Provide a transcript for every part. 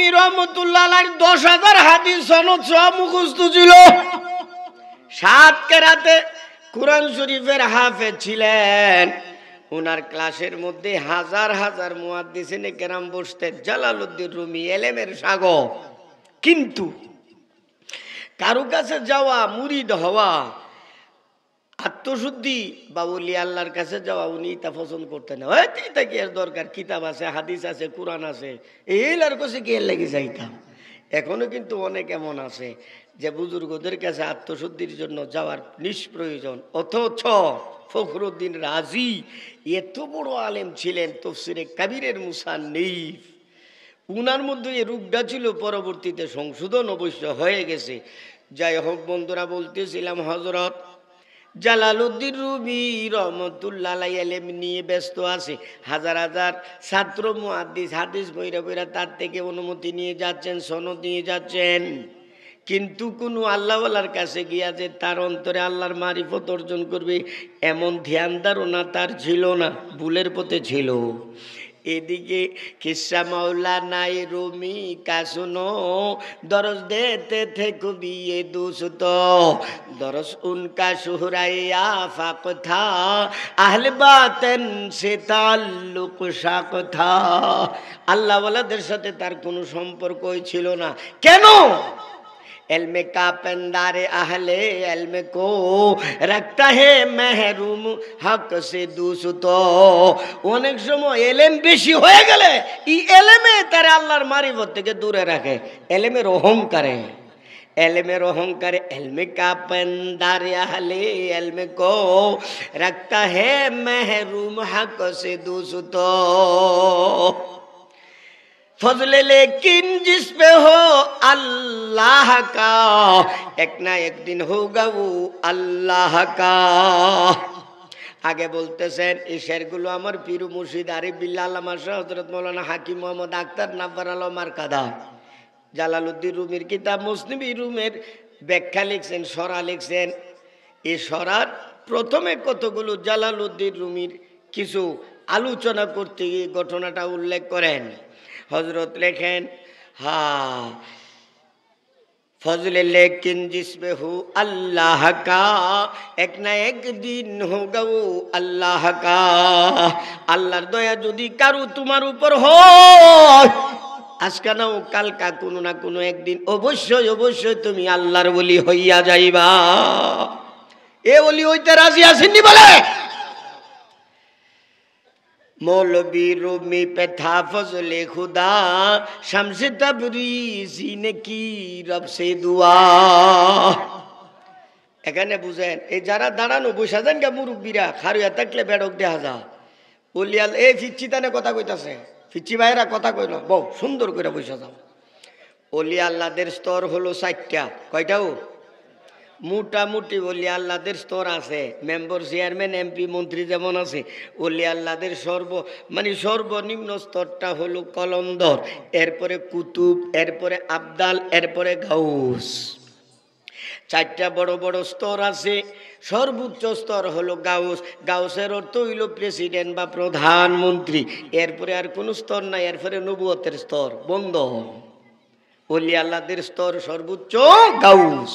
রুমি রহমতুল্লাহ আলাইহির 10,000 হাদিস সনদ সব মুখস্থ ছিল। 7 কেরাতে কুরআন শরীফের হাফেজ ছিলেন। উনার ক্লাসের মধ্যে হাজার হাজার মুহাদ্দিসিনে কেরাম বসতেন। জালালউদ্দিন রুমি এলেমের সাগর, কিন্তু কারো কাছে যাওয়া, মুরিদ হওয়া, আত্মশুদ্ধি বা ওলি আল্লাহর কাছে যাওয়া উনি তা পছন্দ করতেন না। এটা কি এর দরকার, কিতাব আছে, হাদিস আছে, কোরআন আছে, এইলার কাছে কি এর লেগে যাইতাম। এখনো কিন্তু অনেক এমন আছে যে বুজুর্গদের কাছে আত্মশুদ্ধির জন্য যাওয়ার নিষ্প্রয়োজন। অথচ ফখরুদ্দিন রাজি এত বড় আলেম ছিলেন, তাফসীরে কাবীরের মুসান্নিফ। উনার মধ্যে এই রূপটা ছিল, পরবর্তীতে সংশোধন অবশ্য হয়ে গেছে। যাই হোক বন্ধুরা, বলতেছিলাম হযরত জালালউদ্দিন রুমি রহমতুল্লাহ আলাইহি এলেম নিয়ে ব্যস্ত আছে। হাজার হাজার ছাত্র মুহাদ্দিস হাদিস বইরা বইরা তার থেকে অনুমতি নিয়ে যাচ্ছেন, সনদ নিয়ে যাচ্ছেন, কিন্তু কোনো আল্লাহওয়ালার কাছে গিয়া যে তার অন্তরে আল্লাহর মারিফত অর্জন করবে এমন ধ্যান ধারণা তার ছিল না, ভুলের পথে ছিল। এদিকে কিসা মৌলানাই রুমি কা সুনো, দরস দেতে থে কবি ये दोस्त, दरस उनका शुहराए आफाक था, अहल बातन से ताल्लुक शाक था। আল্লাহ ওয়ালাদের সাথে তার কোনো সম্পর্কই ছিল না। কেন? এলমে কা পেন্দারে আহলে এলমে কো রাখতা হে মেহরুম হক সে দুসত। অনেক সময় এলেম বেশি হয়ে গেলে এই এলেমে তার আল্লাহর মারিফত থেকে দূরে রাখে, এলেমের অহংকারে। এলমের অহংকারে এলমে কা পেন্দারে আহলে এলমে কো রাখতা হে মেহরুম হক সে দুসত। फजल लेकिन जिस पे हो अल्लाह का, एक ना एक दिन होगा वो अल्लाह का। আগে বলতেছেন এই শেরগুলো আমার পীর মুর্শিদ আরিফ বিল্লাহ আল্লামা শাহ হযরত মাওলানা হাকিম মোহাম্মদ আখতার নাব্বার আলম মারকাদা জালালউদ্দিন রুমির কিতাব মুসনিবি রুমের ব্যাখ্যা লিখছেন, সরা লিখছেন। এই সরার প্রথমে কতগুলো জালালউদ্দিন রুমির কিছু আলোচনা করতে গিয়ে ঘটনাটা উল্লেখ করেন। হযরত লেখেন, হা ফজলে লেকিন জিসমে হু আল্লাহ কা, এক না এক দিন হোগা ও আল্লাহ কা। আল্লাহর দয়া যদি কারো তোমার উপর হয়, আজকে নাও কালকা কোনো না কোনো একদিন অবশ্যই অবশ্যই তুমি আল্লাহর ওলি হইয়া যাইবা। এ ওলি হইতে রাজি আসেননি বলে? मौलवी रूमी पे था फजले खुदा, शम्स तबरीज़ी ने की रब से दुआ। এখানে বুঝেন, এই যারা দাঁড়ানো বসে যান গা মুরব্বীরা, খারুয়া থাকলে বেড়ক দেখা যা ওলিয়াল। এই ফিচ্ছি তানে কথা কইতাছে, ফিচ্ছি ভাইরা কথা কইল, বউ সুন্দর করে বসে যাও। ওলি আল্লাহদের স্তর হলো 4টা। কয়টাও? মোটামুটি ওলি আল্লাহদের স্তর আছে, মেম্বার চেয়ারম্যান এমপি মন্ত্রী যেমন আছে, ওলি আল্লাহদের সর্বনিম্ন স্তরটা হলো কলন্দর, এরপরে কুতুব, এরপরে আবদাল, এরপরে গাউস। 4টা বড় বড় স্তর আছে। সর্বোচ্চ স্তর হলো গাউস। গাউসের অর্থ হইল প্রেসিডেন্ট বা প্রধানমন্ত্রী। এরপরে আর কোনো স্তর নাই, এরপরে নবুয়তের স্তর বন্ধ। ওলি আল্লাহদের স্তর সর্বোচ্চ গাউস।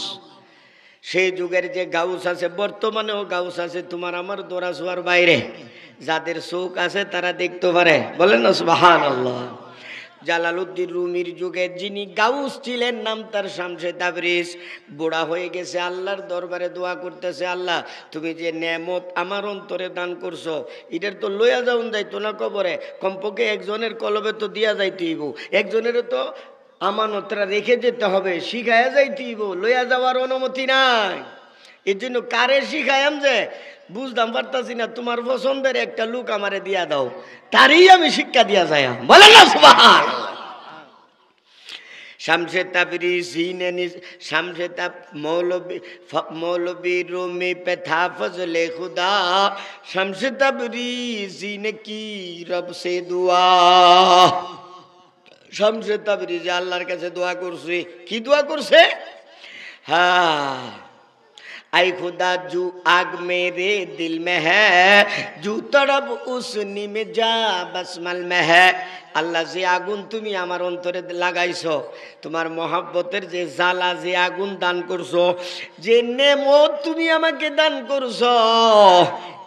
সেই যুগের যে গাউস আছে, বর্তমানেও গাউস আছে তোমার আমার দোরাছোয়ার বাইরে। যাদের চোখ আছে তারা দেখতে পারে, বলেন না সুবহানাল্লাহ। জালালউদ্দিন রুমির যুগে যিনি গাউস ছিলেন নাম তার শামসে তাবরিজ। বুড়া হয়ে গেছে, আল্লাহর দরবারে দোয়া করতেছে, আল্লাহ তুমি যে নেয়ামত আমার অন্তরে দান করছো, এটার তো লইয়া যাওন যাইতো না কবরে, কমপক্ষে একজনের কলবে তো দিয়া যাইতেইব, একজনেরও তো আমানতরা রেখে যেতে হবে, শিখাইয়া যাইতেইব, লইয়া যাওয়ার অনুমতি নাই। এর জন্য কারে শিখায়াম যে বুঝতাম পারতাছি না, তোমার পছন্দের একটা লোক আমারে দিয়া দাও, তারই আমি শিক্ষা দিয়া যাই, বলেন না সুবহানাল্লাহ। শামসে তাবরিজি ने শামসে তাব मौलवी रूमी पे था फजले खुदा, শামসে তাবরিজি ने की रब से दुआ। শামসে তাবরিজি আল্লাহর কাছে দোয়া করছে। কি দোয়া করছে? হ্যাঁ, आई खुदा जो आग मेरे दिल में है, जो तड़प उस में जा बसमल में है। আল্লাহ যে আগুন তুমি আমার অন্তরে লাগাইছো, তোমার মহাব্বতের যে জ্বালা, যে আগুন দান করছো, যে নেমত তুমি আমাকে দান করছো,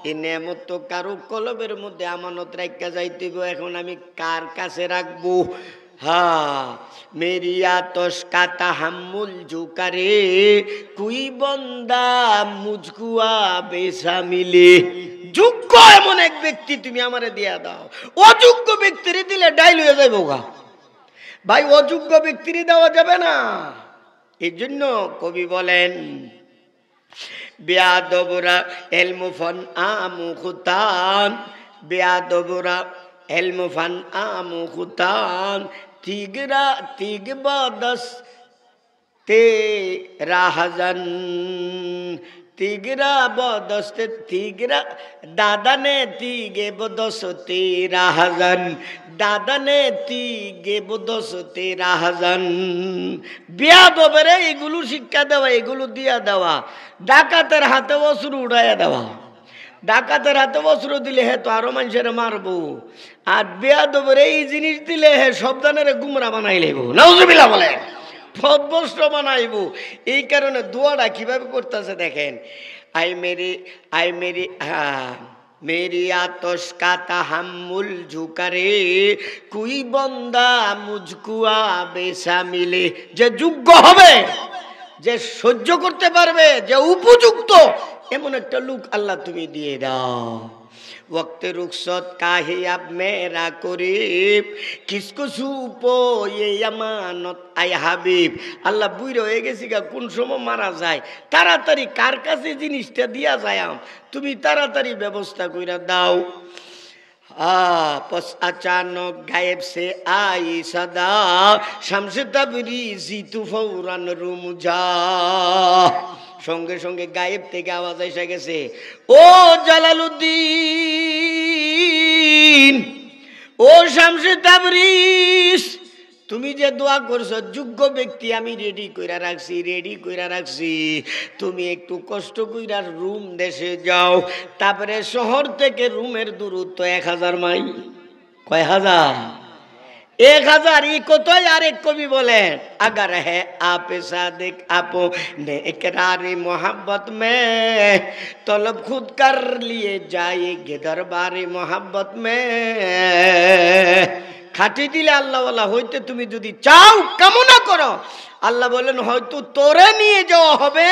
এই নেমত তো কারো কলবের মধ্যে আমানত রাখা যাইতে। এখন আমি কার কাছে রাখবো? हाँ मेरी आतश का तहम्मुल जो करे, कोई बंदा मुझको बेसा मिले। যোগ্য এমন এক ব্যক্তি তুমি আমারে দিয়া দাও। অযোগ্য ব্যক্তিরে দিলে ডাইল হয়ে যাইবো গা ভাই, অযোগ্য ব্যক্তিরে দেওয়া যাবে না। এই জন্য কবি বলেন বেয়াদবরা এলমুফান আমুখতান, বেয়াদবরা এলমুফান আমুখতান, তিগরা তিগবাদস तेरा हजन, तिगरा बदस्ते तिगरा दादा ने तीगे बदस तेरा हजन, दादा ने तीगे बदस तेरा हजन। বেয়াদবেরে এগুলো শিক্ষা দেওয়া, এগুলো দিয়া দেওয়া। ডাকাতের হাতে অস্ত্র উড়াইয়া দেওয়া, ডাকাতের হাতে অস্ত্র দিলে হে তো আরো মানুষের মারবো, আর বেয়াদবেরে এই জিনিস দিলে হে সবদানের গুমরা বানাই লেবো। নাউজুবিল্লাহ বলে পথভ্রষ্ট বানাইব। এই কারণে দোয়াটা কিভাবে করতেছে দেখেন, আই মেরি হ্যাঁ मेरी आतश का तहम्मुल जो करे, कोई बंदा मुझको बेसा मिले। যে যোগ্য হবে, যে সহ্য করতে পারবে, যে উপযুক্ত এমন একটা লোক আল্লাহ তুমি দিয়ে দাও। वक्त रुखसत काहे अब मेरा करीब, किसको सुपो ये अमानत आय হাবিব। আল্লাহ বুইরা হয়ে গেছি গা, কোন সময় মারা যায়, তাড়াতাড়ি কার কাছে জিনিসটা দিয়া যায়, তুমি তাড়াতাড়ি ব্যবস্থা কইরা দাও। पस अचानक गायब से आई सदा, शम्स तबरीज़ी तू फौरन रुम जा। সঙ্গে সঙ্গে গায়েব থেকে আওয়াজ এসে গেছে, ও জালালউদ্দিন, ও শামসে তাবরিজ, তুমি যে দোয়া করছো যোগ্য ব্যক্তি আমি রেডি কইরা রাখছি, তুমি একটু কষ্ট কইরা রুম দেশে যাও। তারপরে শহর থেকে রুমের দূরত্ব 1000 মাইল। কয় হাজার? 1000। ই কতই আরেক কবি বলেন, अगर है आप सादिक आपो ने इकरारी मोहब्बत में, तलब खुद कर लिए जाएंगे दरबारी मोहब्बत में। খাটি দিলে আল্লাহ ওয়ালা হইতে তুমি যদি চাও, কামনা করো, আল্লাহ বলেন হয়তো তোরে নিয়ে যাওয়া হবে,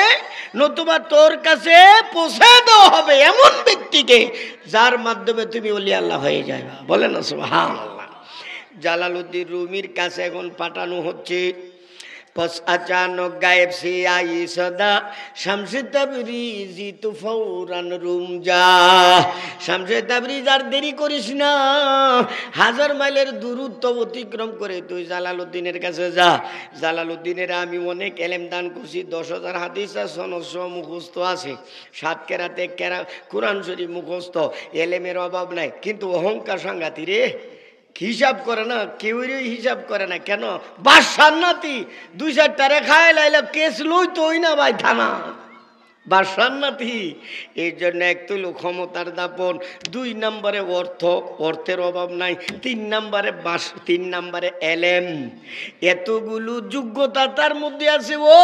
নতুবা তোর কাছে পৌঁছে দেওয়া হবে এমন ব্যক্তিকে, যার মাধ্যমে তুমি ওলি আল্লাহ হয়ে যাবে। বলেন না সুবহানাল্লাহ। জালালউদ্দিন রুমির কাছে এখন পাঠানো হচ্ছে। पस अचानक गायब से आई सदा, शम्स तबरीज़ी तू फौरन रूम जा। शम्स तबरीज़ আর দেরি করিস না, 1000 মাইলের দূরত্ব অতিক্রম করে তুই জালালউদ্দিনের কাছে যা। জালালউদ্দিনের আমি অনেক এলেম দান করছি, 10,000 হাদিস সনদ মুখস্থ আছে, 7 কেরাতে কোরআন শরীফ মুখস্থ, এলেমের অভাব নাই, কিন্তু অহংকার সাংঘাতি রে। হিসাব করে না, কেউই হিসাব করে না। কেন? বাদশার নাতি 2-4 টারে খায় লাইলে কেস লই তো ওই না ভাই থানা, বাদশার নাতি। এই জন্য এক তুল ক্ষমতার দাপন, 2 নম্বরে অর্থের অভাব নাই, 3 নম্বরে এলেম। এতগুলো যোগ্যতা তার মধ্যে আছে। ও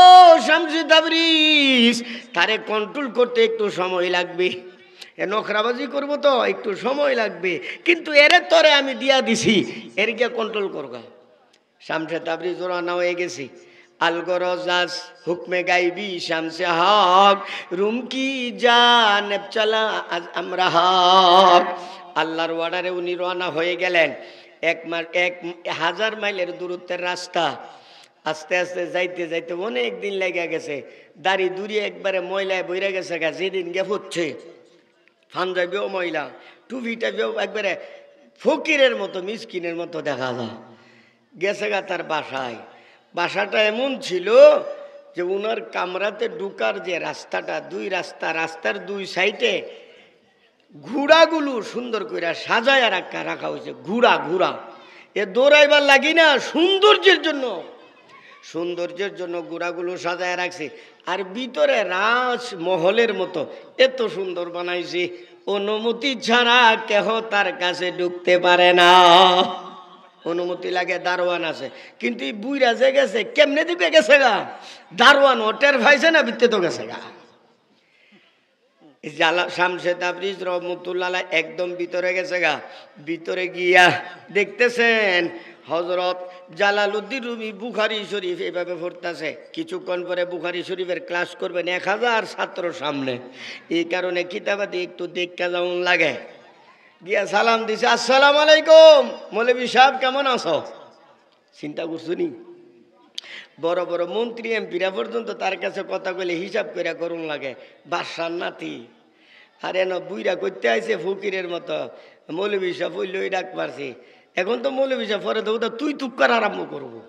শামসে তাবরিজ, তারে কন্ট্রোল করতে একটু সময় লাগবে, নখরাবাজি করবো তো একটু সময় লাগবে, কিন্তু এরে তরে আমি দিয়া দিছি, এরকে কন্ট্রোল করবা। শামসে তাবরিজ রওনা হয়ে গেছি। अलगोरोजास हुक्मे गायबी शामसे हक, रूम की जानब चला आज আমরা হক। আল্লাহর অর্ডারে উনি রওনা হয়ে গেলেন। 1000 মাইলের দূরত্বের রাস্তা, আস্তে আস্তে যাইতে যাইতে অনেক দিন লেগে গেছে। দাড়ি দুরি একবারে ময়লায় বইরা গেছে গা, যেদিন গে হচ্ছে পাঞ্জাবিও ময়লা, টুপিটাও একবারে ফকিরের মতো মিসকিনের মতো দেখা যায়। গেছে গা তার বাসায়। বাসাটা এমন ছিল যে উনার কামরাতে ঢুকার যে রাস্তাটা, রাস্তার 2 সাইডে ঘোড়াগুলো সুন্দর করে সাজায় রাখা হয়েছে। ঘোড়া এ দৌড়াইবার লাগি না, সৌন্দর্যের জন্য। সৌন্দর্যের জন্য গুড়াগুলো সাজায় রাখছি, আর ভিতরে রাজমহলের মতো এত সুন্দর বানাইছি, অনুমতি ছাড়া কেহ তার কাছে ঢুকতে পারে না। অনুমতি লাগে, দারোয়ান আছে, কিন্তু এই বুইরা যে গেছে কেমনে দিকে গেছে গা, দারোয়ান ওটের ভাইছে না বিত্তে তো গেছে গা। শামসে তাবরিজ রহমতুল্লাহ একদম ভিতরে গেছে গা। ভিতরে গিয়া দেখতেছেন হযরত জালালউদ্দিন রুমি বুখারী শরীফ এভাবে পড়তেছে। কিছুক্ষণ পরে বুখারী শরীফের ক্লাস করবেন 1000 ছাত্র সামনে, এই কারণে কিতাবাদি একটু দেখা যাওন লাগে। গিয়া সালাম দিছে, আসসালামু আলাইকুম মৌলভী সাহেব, কেমন আছো? চিন্তা করছো নি, বড় বড় মন্ত্রী এমপিরা পর্যন্ত তার কাছে কথা কইলে হিসাব করে করুন লাগে। বাদশার নাতি আর এন বুইরা করতে আইছে ফকিরের মতো। মৌলভী সাহেব হইলই ডাক পারছি। এখন তো মৌলভী সাহেব পরে তো তুই তুক্কার আরম্ভ করবো।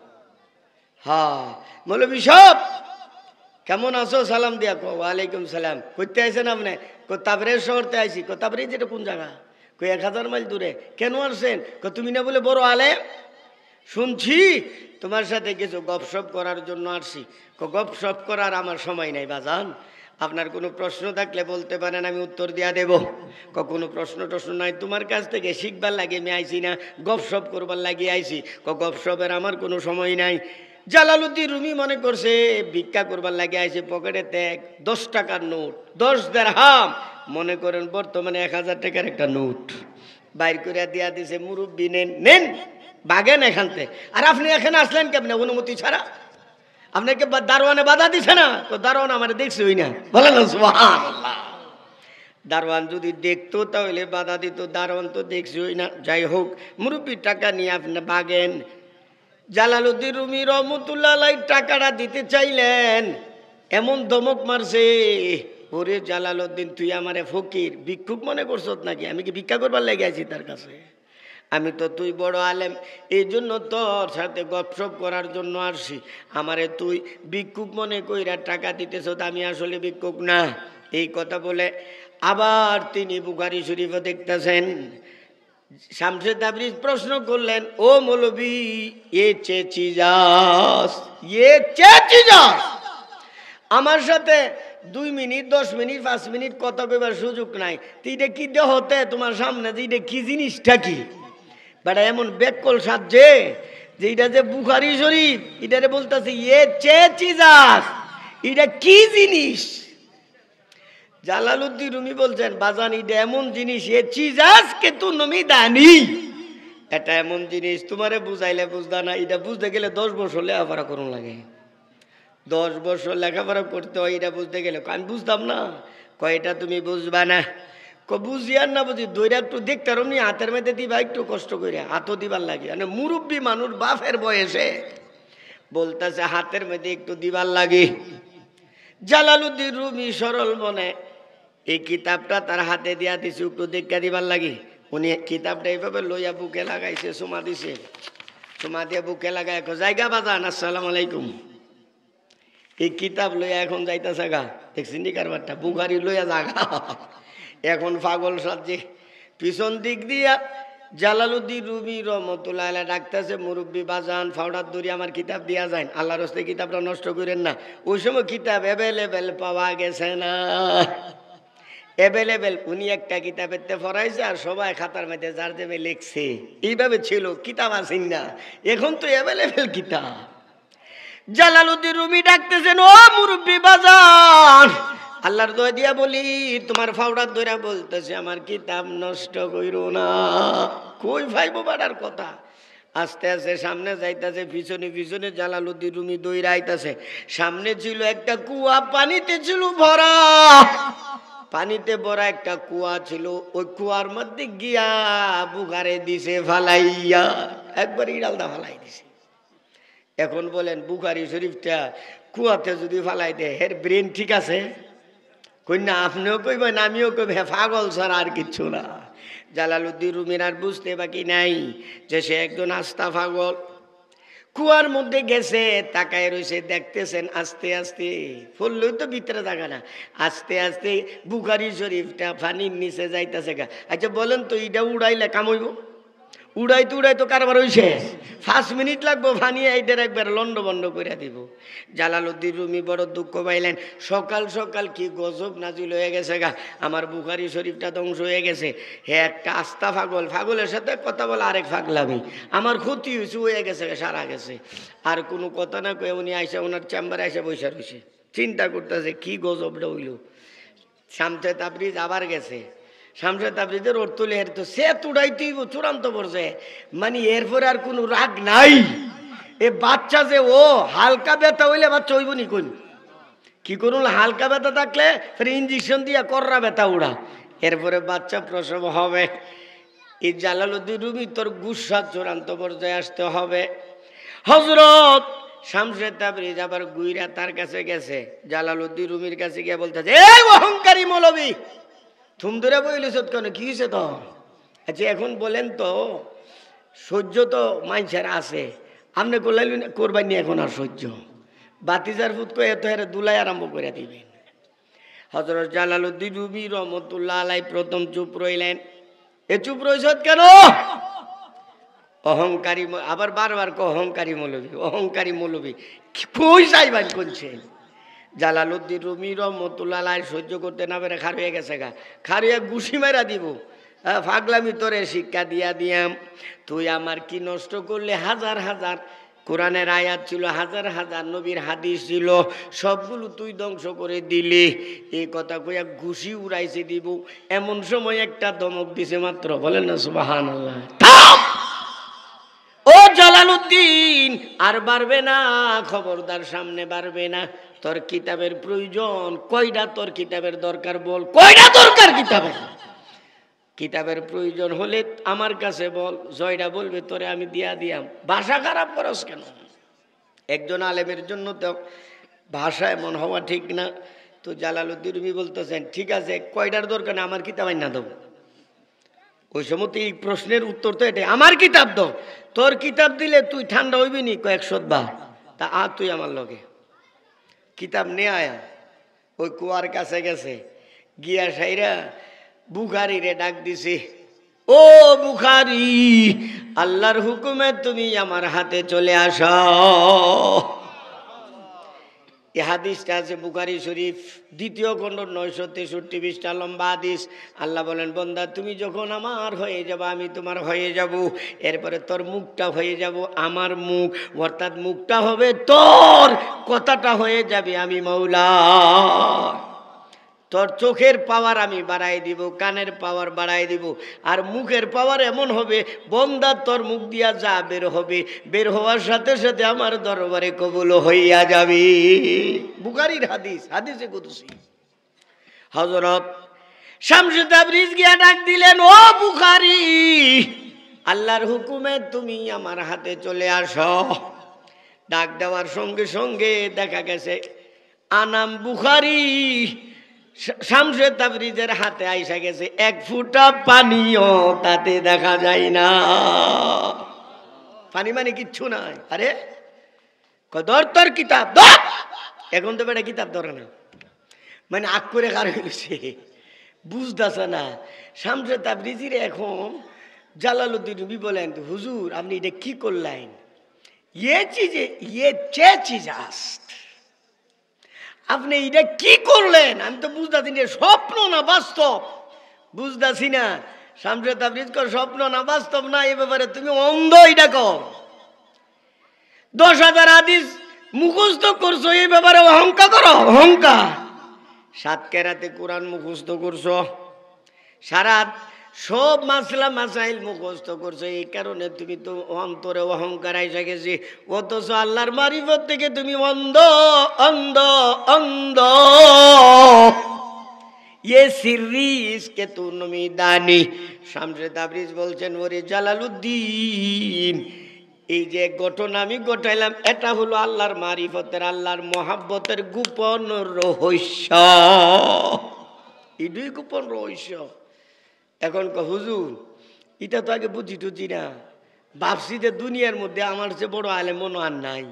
হ্যাঁ মৌলভী সাহেব কেমন আছো? সালাম দিয়া কো ওয়ালাইকুম সালাম। করতে আইছেন আপনি? তাবরেজ শহরতে আইছি। তাবরেজ এটা কোন জায়গা? 1000 মাইল দূরে। কেন আসছেন? তুমি না বলে বড় আলেম? শুনছি তোমার সাথে কিছু গপসপ করার জন্য আসছি। গপসপ করার আমার সময় নাই বাজান, আপনার কোনো প্রশ্ন থাকলে বলতে পারেন, আমি উত্তর দিয়া দেব। কোনো প্রশ্ন টশ্ন নাই, তোমার কাছ থেকে শিখবার লাগে আমি আইছি না, গপসপ করবার লাগিয়ে আইছি। গপসপের আমার কোনো সময় নাই। জালালউদ্দিন রুমি মনে করছে ভিক্ষা করবার লাগে আইছে, পকেটে 10 টাকার নোট, 10 দিরহাম, মনে করেন বর্তমানে 1000 টাকার একটা নোট বাইর করে দিয়া দিছে। মুরব্বী নেন, নেন বাগেন এখানতে। আর আপনি এখানে আসলেন কেমনে অনুমতি ছাড়া? আপনাকে দারোয়ানে বাধা দিছে না? তো দারোয়ান আমার দেখছে ওই না, বলেন সুবহানাল্লাহ। দারোয়ান যদি দেখতো তাহলে বাধা দিত, দারোয়ান তো দেখছে ওই না। যাই হোক, মুরব্বীর টাকা নিয়ে আপনি বাগেন। জালালউদ্দিন রুমি রহমতুল্লাহ আলাইহি টাকাটা দিতে চাইলেন, এমন ধমক মারছে, ওরে জালালউদ্দিন তুই আমারে ফকির ভিক্ষুক মনে করছত নাকি? আমি কি ভিক্ষা করবার লেগে আছি তার কাছে? আমি তো তুই বড় আলেম, এই জন্য তোর সাথে গপসপ করার জন্য আসছি। আমারে তুই ভিক্ষুক মনে কইরা টাকা দিতেছ, আমি আসলে ভিক্ষুক না। এই কথা বলে আবার তিনি বুখারী শরীফে দেখতেছেন। শামসে তাবরিজ প্রশ্ন করলেন, ও মৌলভী এ চেচিজাস, এ চেচিজাস, আমার সাথে 2 মিনিট 10 মিনিট 5 মিনিট কথা কইবার সুযোগ নাই। তুইটা কি দেহতে তোমার সামনে যে এটা কি জিনিসটা কি? বেটা এমন বেকল সাজছে যে এটা যে বুখারী শরীফ, এটারে বলতেছে এ চেচিজাস, এটা কি জিনিস? জালালউদ্দিন রুমি বলছেন, বাজান এটা এমন জিনিস, এ চিজাস কে তু নমি দানি, এটা এমন জিনিস তোমারে বুঝাইলে বুঝদা না, এটা বুঝতে গেলে 10 বছর লেখাপড়া করুন লাগে। 10 বছর লেখাপড়া করতে হয় এটা বুঝতে গেলে। আমি বুঝতাম না। কয়টা তুমি বুঝবা না? বুঝি আর না বুঝি দইরা একটু দেখতে রমনি, হাতের মধ্যে দিবা একটু কষ্ট করে, হাতও দিবার লাগে। মানে মুরব্বী মানুষ বাপের বয়সে বলতেছে হাতের মধ্যে একটু দিবার লাগে। জালালউদ্দিন রুমি সরল মনে এই কিতাবটা তার হাতে দিয়া দিছে একটু দেখা দিবার লাগে। উনি কিতাবটা এইভাবে লইয়া বুকে লাগাইছে, সুমা দিছে, সুমা দিয়ে বুকে লাগাই জায়গা বাজান আসসালামু আলাইকুম। এই কিতাব লইয়া এখন যাইতেছে গা, দেখছি নি কারবারটা, বুখারী লইয়া জাগা। এখন পাগল সাজছে। পিছন দিক দিয়া জালালউদ্দিন রুমি রহমতুল্লাহ আলাইহি ডাকতেছে, মুরব্বী বাজান ফাউডার দড়ি আমার কিতাব দিয়া যায়, আল্লাহর রাস্তে কিতাবটা নষ্ট করেন না। ওই সময় কিতাব অ্যাভেলেবেল পাওয়া গেছে না, অ্যাভেলেবেল। উনি একটা কিতাবেতে পড়াইছে আর সবাই খাতার মধ্যে যার দেবে লিখছে, এইভাবে ছিল। কিতাব আছেন না, এখন তো অ্যাভেলেবেল কিতাব। জালালউদ্দিন রুমি ডাকতেছেন, ও মুরব্বী বাজান, আল্লাহর দোয়া দিয়া বলি তোমার ফাউডার দইরা বলতেছে আমার কিতাব নষ্ট কইরো না। কই ভাইবো বাড়ার কথা। আস্তে আস্তে সামনে যাইতেছে, পিছনে পিছনে জালালউদ্দিন রুমি দইরা আইতাছে। সামনে ছিল একটা কুয়া, পানিতে ছিল ভরা, পানিতে ভরা একটা কুয়া ছিল। ওই কুয়ার মধ্যে গিয়া বুখারে দিছে ফালাইয়া, একবার ইড়ালদা ফালাই দিছে। এখন বলেন বুখারী শরীফটা কুয়াতে যদি ফালাই দেয়, হের ব্রেন ঠিক আছে? কই না, আপনিও কইবেন আমিও কইব, হ্যাঁ পাগল ছাড়া আর কিচ্ছু না। জালালউদ্দিন রুমির আর বুঝতে বাকি নাই যে সে একজন আস্তা পাগল। কুয়ার মধ্যে গেছে, তাকায় রয়েছে, দেখতেছেন আস্তে আস্তে, ফুললই তো ভিতরে থাকা না, আস্তে আস্তে বুখারী শরীফটা পানির নিচে যাইতেছে গা। আচ্ছা বলেন তো, এটা উড়াইলে কামইব? উড়াইতে কারবার হইছে 5 মিনিট লাগবো ফানিয়ে এইটার একবার লন্ড বন্ড করে দিব। জালালউদ্দিন রুমি বড় দুঃখ পাইলেন। সকাল সকাল কি গজব নাজিল হয়ে গেছে গা, আমার বুখারী শরীফটা ধ্বংস হয়ে গেছে। হে একটা আস্তা পাগল, পাগলের সাথে কথা বলে আরেক পাগলামি, আমার ক্ষতি হয়ে গেছে, সারা গেছে। আর কোনো কথা না কয়ে উনি আইসা ওনার চেম্বারে আইসা বৈশা রয়েছে, চিন্তা করতেছে কি গজবটা হইল। শামসে তাবরিজ আবার গেছে, শামসে তাবরিজের ওর তুলে এর তো সে তুড়াইতেই চূড়ান্ত পড়ছে, মানে এরপরে আর কোনো রাগ নাই। এ বাচ্চা যে ও হালকা ব্যথা হইলে বাচ্চা হইব নি কোন কি করুন, হালকা ব্যথা থাকলে ফের ইঞ্জেকশন দিয়া কররা ব্যথা উড়া, এরপরে বাচ্চা প্রসব হবে। এই জালালউদ্দিন রুমি তোর গুসা চূড়ান্ত পর্যায়ে আসতে হবে। হযরত শামসে তাবরিজ আবার গুইরা তার কাছে গেছে, জালালউদ্দিন রুমির কাছে গিয়ে বলতেছে, এই অহংকারী মৌলবী, থুম ধরে বইলেছ কেন, কি হয়েছে তো? আচ্ছা এখন বলেন তো, সহ্য তো মানুষের আছে, আপনি করবেন নি এখন আর সহ্য? বাতিজার ফুট করে এত হেরে দুলাই আরম্ভ করে দিবেন। হযরত জালালউদ্দিন রুমি রহমতুল্লাহ আলাই প্রথম চুপ রইলেন। এ চুপ রইছ কেন? অহংকারী, আবার বারবার অহংকারী মৌলবী, অহংকারী মৌলবী, কই যাইবেন কোনছেন? জালালউদ্দিন রুমি রহমতুল্লাহ আলাই সহ্য করতে না পেরে খার হয়ে গেছে গা, খারিয়া গুছি মেরা দিব। ফাগলামি তোরে শিক্ষা দিয়া দিয়াম, তুই আমার কি নষ্ট করলে? হাজার হাজার কোরআনের আয়াত ছিল, হাজার হাজার নবীর হাদিস ছিল, সবগুলো তুই ধ্বংস করে দিলি। এই কথা কইয়া ঘুষি উড়াইছে দিব, এমন সময় একটা ধমক দিছে মাত্র, বলেন না সুবহানাল্লাহ। ও জালালউদ্দিন, আর বাড়বে না, খবরদার সামনে বাড়বে না। তোর কিতাবের প্রয়োজন কয়টা? তোর কিতাবের দরকার বল, কয়টা দরকার কিতাবের? কিতাবের প্রয়োজন হলে আমার কাছে বল, জয়টা বলবে তোরে আমি দিয়া দিয়াম। ভাষা খারাপ করস কেন? একজন আলেমের জন্য তো ভাষা এমন হওয়া ঠিক না। তো জালালউদ্দিন রুমি বলতেছেন, ঠিক আছে কয়টার দরকার, আমার কিতাব আইনা দেব। ওই সময় এই প্রশ্নের উত্তর তো এটাই, আমার কিতাব দাও। তোর কিতাব দিলে তুই ঠান্ডা হইবি নি কয়েকশো বার, তা তুই আমার লগে কিতাব নিয়ে আয়া। ওই কুয়ার কাছে গেছে, গিয়া সাইরা বুখারী রে ডাক দিছে, ও বুখারী, আল্লাহর হুকুমে তুমি আমার হাতে চলে আসো। এই হাদিসটা আছে বুখারী শরীফ দ্বিতীয় খণ্ড 963 পৃষ্ঠা লম্বা হাদিস। আল্লাহ বলেন, বান্দা তুমি যখন আমার হয়ে যাবে আমি তোমার হয়ে যাব, এরপরে তোর মুখটা হয়ে যাব আমার মুখ, অর্থাৎ মুখটা হবে তোর, কথাটা হয়ে যাবে আমি মৌলা। তোর চোখের পাওয়ার আমি বাড়াই দিব, কানের পাওয়ার বাড়াই দিব, আর মুখের পাওয়ার এমন হবে বান্দা তোর মুখ দিয়া যা বের হবে, বের হওয়ার সাথে সাথে আমার দরবারে কবুল হইয়া যাবে। বুখারীর হাদিস, হাদিসে কুদসি। হযরত শামসে তাবরিজ গিয়া ডাক দিলেন, ও বুখারী, আল্লাহর হুকুমে তুমি আমার হাতে চলে আসো। ডাক দেওয়ার সঙ্গে সঙ্গে দেখা গেছে আনাম বুখারী শামসে তাবরিজের হাতে আইসা গেছে, এক ফুটা পানিও তাতে দেখা যায় না। পানি মানে কিচ্ছু নাই। আরে ধর তোর কিতাব ধর, এখন তো বেটা কিতাব ধরে না, মানে আগ করে কার হইছে বুঝতেছে না। শামসে তাবরিজির এখন জালালউদ্দিন রুমি বলেন, হুজুর আপনি এটা কি করলেন? চিজ আপনি এটা কি করলেন? আমি তো বুঝতেছি না, স্বপ্ন না বাস্তব বুঝতেছি না। শামসে তাবরিজ কর, স্বপ্ন না বাস্তব না, এ ব্যাপারে তুমি অন্ধ। এটা কর 10,000 হাদিস মুখস্থ করছো, এই ব্যাপারে অহংকার করো, অহংকার। 7 কেরাতে কোরআন মুখস্থ করছো, সারা সব মাসলা মাসাইল মুখস্থ করছো, এই কারণে তুমি তো অন্তরে অহংকার আইসা গেছে, অথচ আল্লাহর মারিফত থেকে তুমি অন্ধ অন্ধ অন্ধ। ये सिर्री इसके तू नमीदानी। শামসে তাবরিজ বলছেন, ওরে জালালউদ্দিন, এই যে ঘটনা আমি ঘটাইলাম এটা হলো আল্লাহর মারিফতের, আল্লাহর মহাব্বতের গোপন রহস্য, এটাই গোপন রহস্য। এখন হুজুর এটা তো আগে বুঝি টুঝি না, ভাবছি যে দুনিয়ার মধ্যে আমার চেয়ে বড় আলেম মনে আর নাই,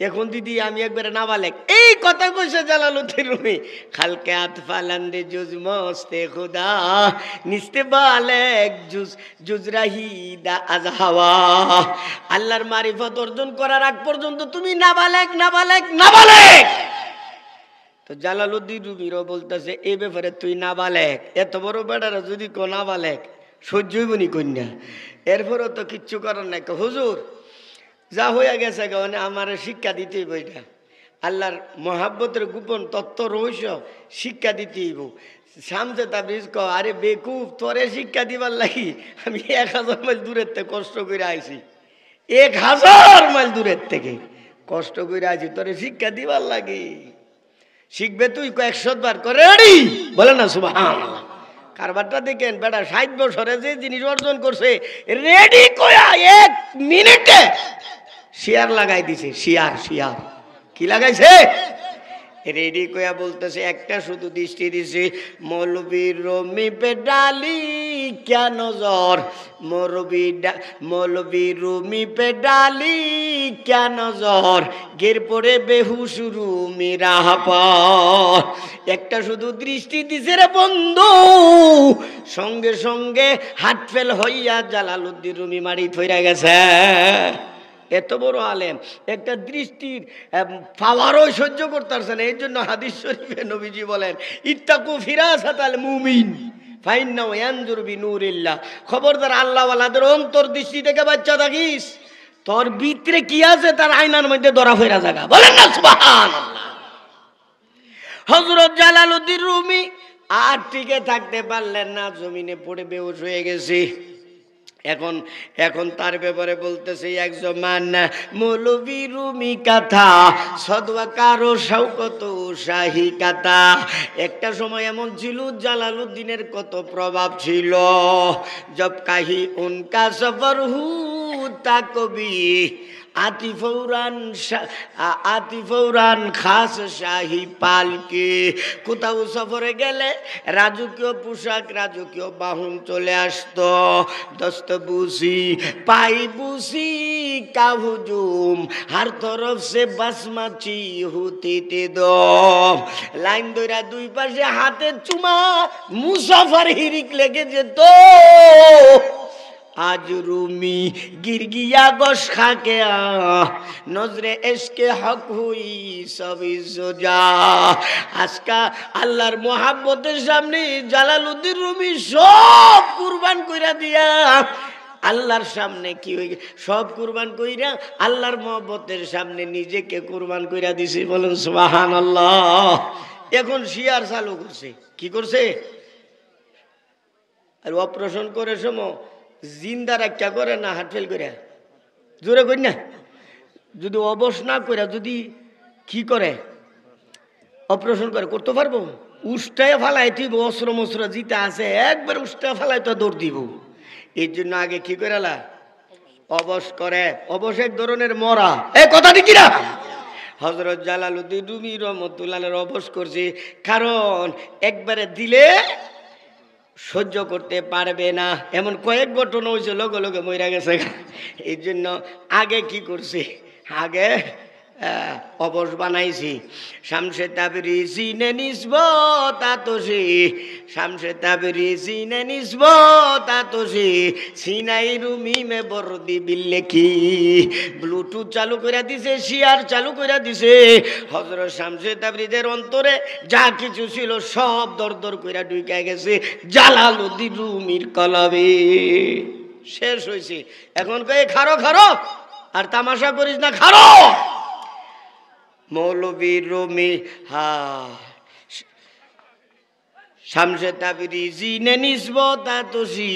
এখন দিদি আমি একবারে নাবালেক, এই কথা কইছে জালালউদ্দিন রুমি। খালকে আতফালান্দে জুজ মস্তে খুদা নিস্তে বালেক জুজ জুজরাহি দা আজহাওয়া। আল্লাহর মারিফত অর্জন করার আগ পর্যন্ত তুমি নাবালেক নাবালেক নাবালেক। তো জালালউদ্দিন রুমিরও বলতেছে এই ব্যাপারে তুই নাবালেক, এত বড় বেড়ারা যদি কো নাবালেক সহ্যই বনি কন্যা। এরপরও তো কিচ্ছু করার নাই। হুজুর যা হইয়া গেছে মানে আমার শিক্ষা দিতেই বইটা, আল্লাহর মহাব্বতের গোপন তত্ত্ব রহস্য শিক্ষা দিতেই বউ। শামসে তাবরিজ ক আরে বেকুব, তোরে শিক্ষা দিবার লাগি আমি 1000 মাইল দূরের থেকে কষ্ট করে আইছি, 1000 মাইল দূরের থেকে কষ্ট করে আইছি তোরে শিক্ষা দিবার লাগি। শিখবে তুই 100 বার করে রেডি বলে না সুবহানাল্লাহ। কারবারটা দেখেন বেটা 60 বছরে যে জিনিস অর্জন করছে রেডি কয়া 1 মিনিটে শিয়ার লাগাই দিছে। শিয়ার শিয়ার কি লাগাইছে? রেডি কয়া বলতেছে একটা শুধু দৃষ্টি দিছে, মৌলবীর রমি পে ডালি ক্যা নজর, মৌলবীর রুমি পে ডালি ক্যা নজর, গের পরে বেহুশ রুমি রাহ পর। একটা শুধু দৃষ্টি দিছে রে বন্ধু, সঙ্গে সঙ্গে হাট ফেল হইয়া জালালউদ্দিন রুমি মারি থইরা গেছে। এত বড় আলেম একটা দৃষ্টির পাওয়ারও সহ্য করতে পারছে না। এই জন্য হাদিস শরীফে নবীজি বলেন ইত্তাকু ফিরাসাতাল মুমিন ফাইন্নাহু ইয়ানজুরু বিনূরিল্লাহ। খবরদার আল্লাহওয়ালাদের অন্তর দৃষ্টি থেকে বাচ্চা থাকিস, তোর ভিতরে কি আছে তার আয়নার মধ্যে ধরা ফেরা জায়গা বলেন না সুবহানাল্লাহ। হযরত জালালউদ্দিন রুমি আর টিকে থাকতে পারলেন না, জমিনে পড়ে বেহুশ হয়ে গেছে। এখন তার ব্যাপারে বলতেছে এক জমান মৌলবী রুমি কথা সদওয়া কারো শওকত শাহী কথা। একটা সময় এমন ছিল জালালউদ্দিনের কত প্রভাব ছিল। জব কাহি উনকা সফর হুতা কবি আতিফৌরান খাস শাহী পালকে। কোথাও সফরে গেলে রাজকীয় পোশাক রাজকীয় বাহন চলে আসতো। দস্তবুসি পাই বুসি কা হুজুম হর তরফ সে বাসমাচি হুতিতে দম। লাইন ধইরা দুই পাশে হাতে চুমা মুসাফার হিরিক লেগে যেত। আজ রুমি গির গিয়া গোশ খাকে নজরে এশকে হক হুই সবই সোজা। আজকা আল্লাহর মোহাব্বতের সামনে জালালউদ্দিন রুমি সব কুরবান কইরা দিয়া আল্লাহর সামনে কি হয়ে সব কুরবান কইরা আল্লাহর মোহাব্বতের সামনে নিজেকে কুরবান কইরা দিছে বলেন সুবহানাল্লাহ। এখন শিয়ার চালু করছে, কি করছে? আর অপারেশন করে সময় জিন্দা রাখা করে না হার্ট ফেল করে জোরে করি না, যদি অবশ না করে যদি কি করে অপারেশন করে করতে পারবো? উষ্টায় ফালাই দিব, অস্ত্র মস্ত্র জিতা আছে একবার উষ্টা ফালাই তো দৌড় দিব। এই জন্য আগে কি করে অবশ করে। অবশ এক ধরনের মরা, এই কথা ঠিক না? হযরত জালালউদ্দিন রুমি রহমাতুল্লাহ অবশ করছে, কারণ একবারে দিলে সহ্য করতে পারবে না। এমন কয়েক ঘটনা হয়েছে লগে লগে মইরা গেছে। এই জন্য আগে কি করছে, আগে অবশ বানাইছি। শামসে তাবরিজি নে নিসবত আতশি, শামসে তাবরিজি নে নিসবত আতশি, সিনাই রুমি মে বরদি বিল্লেখি। ব্লুটুথ চালু করে দিছে, শিয়ার চালু করে দিছে। হযরত শামসে তাবরিজের অন্তরে যা কিছু ছিল সব দরদর করে ঢুকে গেছে জালালউদ্দিন রুমির কলবে। শেষ হয়েছে। এখন কয়ে খারো খারো আর তামাশা করিস না, খারো। মৌলবী রুমি শামসে তাবরিজি নে নিসবত আতশি,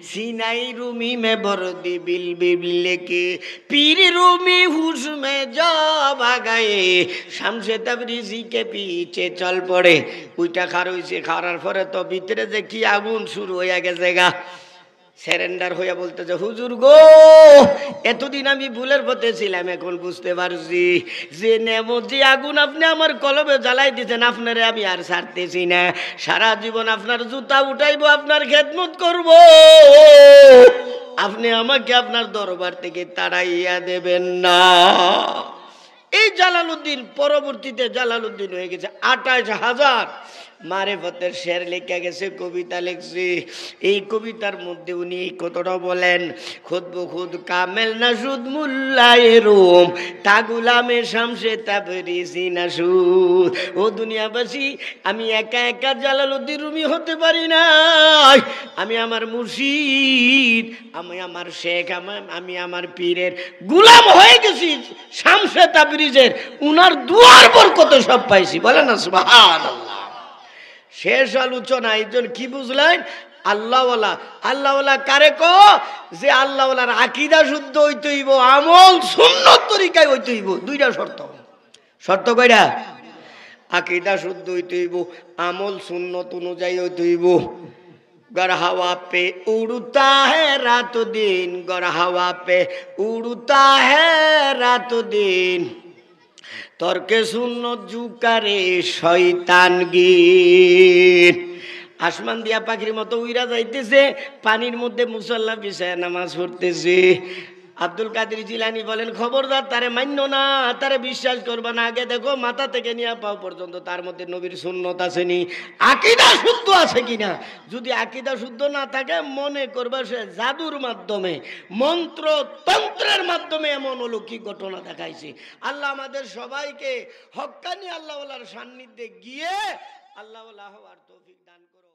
সিনাই রুমি মে বরদি বিল বিল্লেকে, পীর রুমি হুশ মে জব আগায়ে, শামসে তাবরিজি কে পিছে চল পড়ে। ওইটা খার হইছে, খারার পরে তো ভিতরে যে কি আগুন শুরু হইয়া গেছে গা। সেরেন্ডার হইয়া বলতেছে হুজুর গো, এতদিন আমি ভুলের পথে ছিলাম, এখন বুঝতে পারছি যে নেমত যে আগুন আপনি আমার কলবে জ্বালাই দিয়েছেন আপনারে আমি আর ছাড়তেছি না। সারা জীবন আপনার জুতা উঠাইবো, আপনার খেদমত করব, আপনি আমাকে আপনার দরবার থেকে তাড়াইয়া দেবেন না। এই জালালউদ্দিন, পরবর্তীতে জালালউদ্দিন হয়ে গেছে। 28,000 মারিফতের শের লেখা গেছে, কবিতা লিখছে। এই কবিতার মধ্যে উনি এই কথাটা বলেন, খুদ বখুদ কামেল না সুদ মুল্লায়ে রুম, তা গুলামে শামসে তাবরিজি না সুদ। ও দুনিয়াবাসী, আমি একা একা জালালউদ্দিন রুমি হতে পারি না। আমি আমার মুর্শিদ, আমি আমার শেখ, আমি আমার পীরের গুলাম হয়ে গেছি, শামসে তাবরিজের। উনার দুয়ার বরকত সব পাইছি। বলেন না সুবহানাল্লাহ। শেষ আলোচনা। একজন কি বুঝলেন? আল্লাহওয়ালা। আল্লাহওয়ালা কারে ক? যে আল্লাহওয়ালার আকীদা শুদ্ধ হইতে হইব, আমল সুন্নত তরিকায় হইতে হইব। দুইটা শর্ত। শর্ত কয়টা? আকীদা শুদ্ধ হইতে হইব, আমল সুন্নত অনুযায়ী হইতে হইব। गर हवा पे उड़ता है रात दिन, गर हवा पे उड़ता है रात दिन, তর্কে শূন্য জুকারে শয়তান গীত। আসমান দিয়া পাখির মতো উইরা যাইতেছে, পানির মধ্যে মুসল্লা বিছায় নামাজ পড়তেছে। আব্দুল কাদের জিলানী বলেন, খবরদার তারে মান্য না, তারে বিশ্বাস করবা না। আগে দেখো মাথা থেকে নিয়ে পাও পর্যন্ত তার মধ্যে নবীর সুন্নত আসেনি, আকীদা শুদ্ধ আছে কিনা। যদি আকীদা শুদ্ধ না থাকে, মনে করবা সে জাদুর মাধ্যমে, মন্ত্র তন্ত্রের মাধ্যমে এমন অলৌকিক ঘটনা দেখাইছে। আল্লাহ আমাদের সবাইকে হক্কানি আল্লাহওয়ালার সান্নিধ্যে গিয়ে আল্লাহওয়ালা হওয়ার তৌফিক দান করো।